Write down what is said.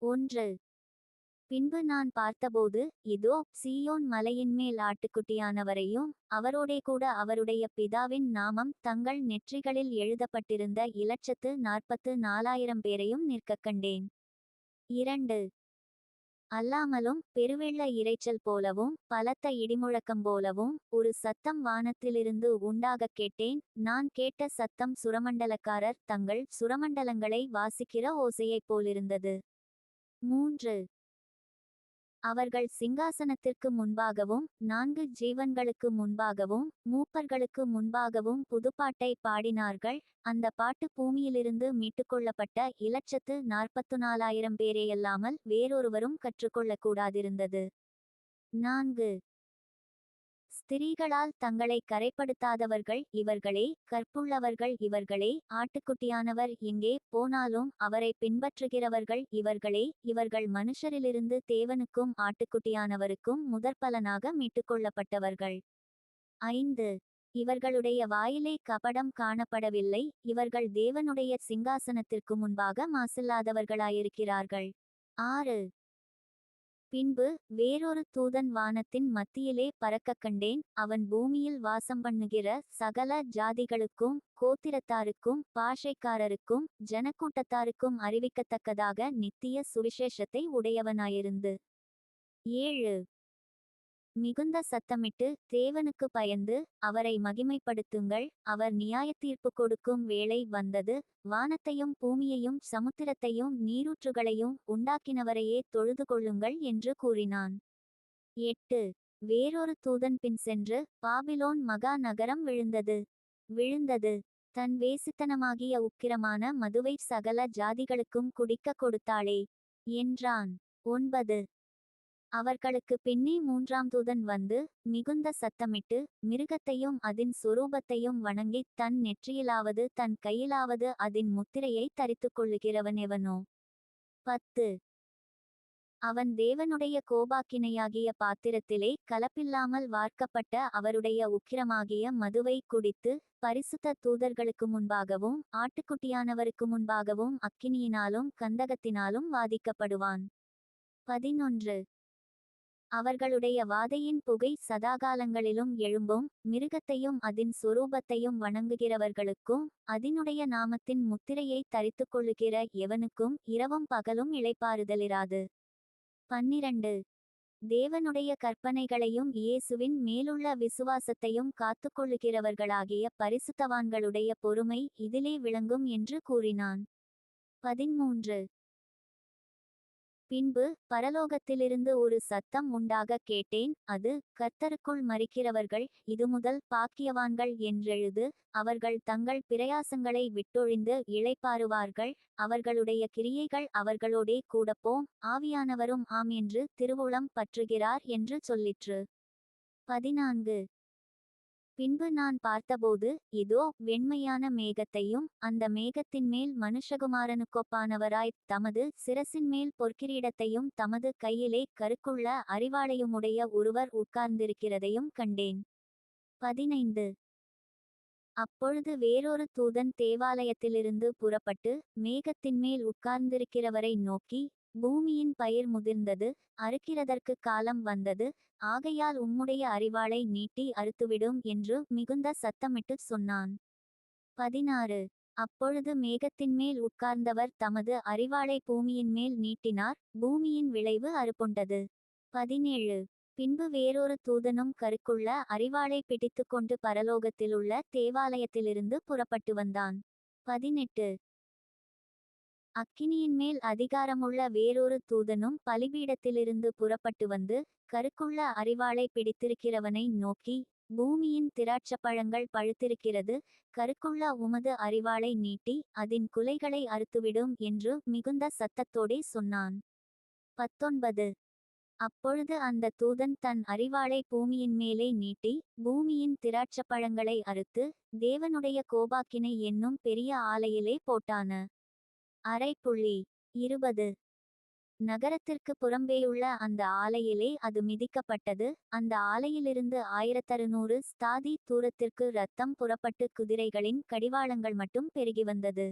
1. பின்பு நான் பார்த்தபோது, இதோ, சீயோன் மலையின்மேல் ஆட்டுக்குட்டியானவரையும் அவரோடே கூட அவருடைய பிதாவின் நாமம் தங்கள் நெற்றிகளில் எழுதப்பட்டிருந்த 144,000 பேரையும் நிற்கக் கண்டேன். 2. அல்லாமலும் பெருவெள்ள இரைச்சல் போலவும் பலத்த இடிமுழக்கம் போலவும் ஒரு சத்தம் வானத்திலிருந்து உண்டாகக் கேட்டேன். நான் கேட்ட சத்தம் சுரமண்டலக்காரர் தங்கள் சுரமண்டலங்களை வாசிக்கிற ஓசையைப் போலிருந்தது. 3. அவர்கள் சிங்காசனத்திற்கு முன்பாகவும் 4 ஜீவன்களுக்கு முன்பாகவும் மூப்பர்களுக்கு முன்பாகவும் புதுப்பாட்டை பாடினார்கள். அந்த பாட்டு பூமியிலிருந்து மீட்டுக்கொள்ளப்பட்ட 144,000 பேரேயல்லாமல் வேறொருவரும் கற்றுக்கொள்ளக்கூடாதிருந்தது. 4. ஸ்திரீகளால் தங்களை கரைப்படுத்தாதவர்கள் இவர்களே, கற்புள்ளவர்கள் இவர்களே, ஆட்டுக்குட்டியானவர் எங்கே போனாலும் அவரை பின்பற்றுகிறவர்கள் இவர்களே, இவர்கள் மனுஷரிலிருந்து தேவனுக்கும் ஆட்டுக்குட்டியானவருக்கும் முதற்பலனாக மீட்டுக்கொள்ளப்பட்டவர்கள். 5. இவர்களுடைய வாயிலே கபடம் காணப்படவில்லை, இவர்கள் தேவனுடைய சிங்காசனத்திற்கு முன்பாக மாசில்லாதவர்களாயிருக்கிறார்கள். 6. பின்பு வேறொரு தூதன் வானத்தின் மத்தியிலே பறக்கக் கண்டேன். அவன் பூமியில் வாசம்பண்ணுகிற சகல ஜாதிகளுக்கும் கோத்திரத்தாருக்கும் பாஷைக்காரருக்கும் ஜனக்கூட்டத்தாருக்கும் அறிவிக்கத்தக்கதாக நித்திய சுவிசேஷத்தை உடையவனாயிருந்து. 7. மிகுந்த சத்தமிட்டு தேவனுக்கு பயந்து அவரை மகிமைப்படுத்துங்கள், அவர் நியாயத்தீர்ப்பு கொடுக்கும் வேளை வந்தது. வானத்தையும் பூமியையும் சமுத்திரத்தையும் நீரூற்றுகளையும் உண்டாக்கினவரையே தொழுது கொள்ளுங்கள் என்று கூறினான். 8. வேறொரு தூதன் பின் சென்று, பாபிலோன் மகா நகரம் விழுந்தது. தன் வேசித்தனமாகிய உக்கிரமான மதுவை சகல ஜாதிகளுக்கும் குடிக்க கொடுத்தாளே என்றான். 9. அவர்களுக்கு பின்னே 3ஆம் தூதன் வந்து மிகுந்த சத்தமிட்டு மிருகத்தையும் அதின் சொரூபத்தையும் வணங்கி தன் நெற்றியிலாவது தன் கையிலாவது அதின் முத்திரையை தரித்து கொள்ளுகிறவன் எவனோ. 10. அவன் தேவனுடைய கோபாக்கினையாகிய பாத்திரத்திலே கலப்பில்லாமல் வார்க்கப்பட்ட அவருடைய உக்கிரமாகிய மதுவை குடித்து பரிசுத்த தூதர்களுக்கு முன்பாகவும் ஆட்டுக்குட்டியானவருக்கு முன்பாகவும் அக்கினியினாலும் கந்தகத்தினாலும் வாதிக்கப்படுவான். 11. அவர்களுடைய வாதையின் புகை சதாகாலங்களிலும் எழும்பும். மிருகத்தையும் அதின் சொரூபத்தையும் வணங்குகிறவர்களுக்கும் அதினுடைய நாமத்தின் முத்திரையை தரித்து கொள்ளுகிற எவனுக்கும் இரவும் பகலும் இளைப்பாறுதலிராது. 12. தேவனுடைய கற்பனைகளையும் இயேசுவின் மேலுள்ள விசுவாசத்தையும் காத்துக்கொள்ளுகிறவர்களாகிய பரிசுத்தவான்களுடைய பொறுமை இதிலே விளங்கும் என்று கூறினான். 13. பின்பு பரலோகத்திலிருந்து ஒரு சத்தம் உண்டாக கேட்டேன். அது, கர்த்தருக்குள் மரிக்கிறவர்கள் இதுமுதல் பாக்கியவான்கள் என்றெழுது, அவர்கள் தங்கள் பிரயாசங்களை விட்டொழிந்து இளைப்பாறுவார்கள், அவர்களுடைய கிரியைகள் அவர்களோடே கூடப்போம், ஆவியானவரும் ஆம் என்று திருவுளம் பற்றுகிறார் என்று சொல்லிற்று. 14. பின்பு நான் பார்த்தபோது, இதோ, வெண்மையான மேகத்தையும் அந்த மேகத்தின் மேல் மனுஷகுமாரனுக்கொப்பானவராய் தமது சிரசின் மேல் பொற்கிரீடத்தையும் தமது கையிலே கருக்குள்ள அரிவாளையுமுடைய ஒருவர் உட்கார்ந்திருக்கிறதையும் கண்டேன். 15. அப்பொழுது வேறொரு தூதன் தேவாலயத்திலிருந்து புறப்பட்டு மேகத்தின்மேல் உட்கார்ந்திருக்கிறவரை நோக்கி, பூமியின் பயிர் முதிர்ந்தது, அறுக்கிறதற்கு காலம் வந்தது, ஆகையால் உம்முடைய அரிவாளை நீட்டி அறுத்துவிடும் என்று மிகுந்த சத்தமிட்டுச் சொன்னான். 16. அப்பொழுது மேகத்தின்மேல் உட்கார்ந்தவர் தமது அரிவாளை பூமியின்மேல் நீட்டினார், பூமியின் விளைவு அறுப்புண்டது. 17. பின்பு வேறொரு தூதனும் கருக்குள்ள அரிவாளை பிடித்துக்கொண்டு பரலோகத்திலுள்ள தேவாலயத்திலிருந்து புறப்பட்டு வந்தான். 18. அக்கினியின்மேல் அதிகாரமுள்ள வேறொரு தூதனும் பலிபீடத்திலிருந்து புறப்பட்டு வந்து கருக்குள்ள அரிவாளை பிடித்திருக்கிறவனை நோக்கி, பூமியின் திராட்சப்பழங்கள் பழுத்திருக்கிறது, கருக்குள்ள உமது அரிவாளை நீட்டி அதின் குலைகளை அறுத்துவிடும் என்று மிகுந்த சத்தத்தோடே சொன்னான். 19. அப்பொழுது அந்த தூதன் தன் அரிவாளை பூமியின் மேலே நீட்டி பூமியின் திராட்சப்பழங்களை அறுத்து தேவனுடைய கோபாக்கினை என்னும் பெரிய ஆலையிலே போட்டான. 20. நகரத்திற்கு புறம்பேயுள்ள அந்த ஆலையிலே அது மிதிக்கப்பட்டது. அந்த ஆலையிலிருந்து 1600 ஸ்தாதி தூரத்திற்கு இரத்தம் புறப்பட்டு குதிரைகளின் கடிவாளங்கள் மட்டும் பெருகி வந்தது.